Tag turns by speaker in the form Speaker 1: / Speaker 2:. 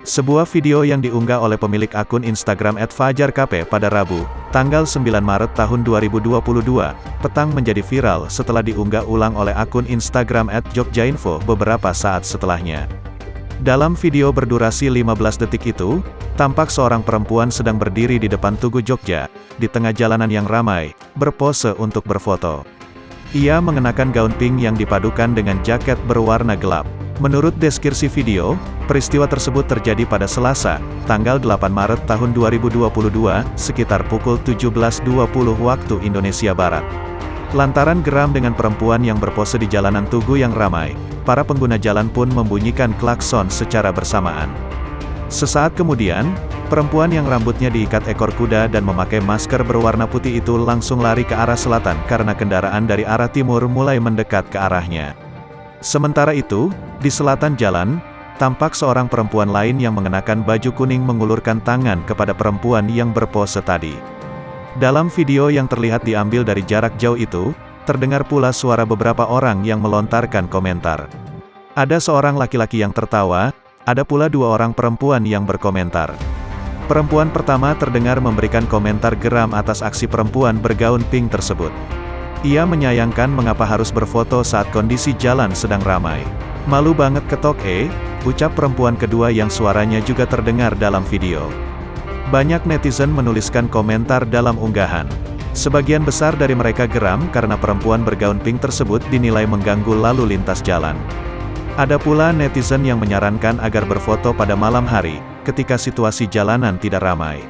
Speaker 1: Sebuah video yang diunggah oleh pemilik akun Instagram @fajarkp pada Rabu, tanggal 9 Maret tahun 2022, petang menjadi viral setelah diunggah ulang oleh akun Instagram @jogjainfo beberapa saat setelahnya. Dalam video berdurasi 15 detik itu, tampak seorang perempuan sedang berdiri di depan Tugu Jogja, di tengah jalanan yang ramai, berpose untuk berfoto. Ia mengenakan gaun pink yang dipadukan dengan jaket berwarna gelap. Menurut deskripsi video, peristiwa tersebut terjadi pada Selasa, tanggal 8 Maret tahun 2022, sekitar pukul 17.20 waktu Indonesia Barat. Lantaran geram dengan perempuan yang berpose di jalanan Tugu yang ramai, para pengguna jalan pun membunyikan klakson secara bersamaan. Sesaat kemudian, perempuan yang rambutnya diikat ekor kuda dan memakai masker berwarna putih itu langsung lari ke arah selatan karena kendaraan dari arah timur mulai mendekat ke arahnya. Sementara itu, di selatan jalan, tampak seorang perempuan lain yang mengenakan baju kuning mengulurkan tangan kepada perempuan yang berpose tadi. Dalam video yang terlihat diambil dari jarak jauh itu, terdengar pula suara beberapa orang yang melontarkan komentar. Ada seorang laki-laki yang tertawa, ada pula dua orang perempuan yang berkomentar. Perempuan pertama terdengar memberikan komentar geram atas aksi perempuan bergaun pink tersebut. Ia menyayangkan mengapa harus berfoto saat kondisi jalan sedang ramai. Malu banget ketok ucap perempuan kedua yang suaranya juga terdengar dalam video. Banyak netizen menuliskan komentar dalam unggahan. Sebagian besar dari mereka geram karena perempuan bergaun pink tersebut dinilai mengganggu lalu lintas jalan. Ada pula netizen yang menyarankan agar berfoto pada malam hari, ketika situasi jalanan tidak ramai.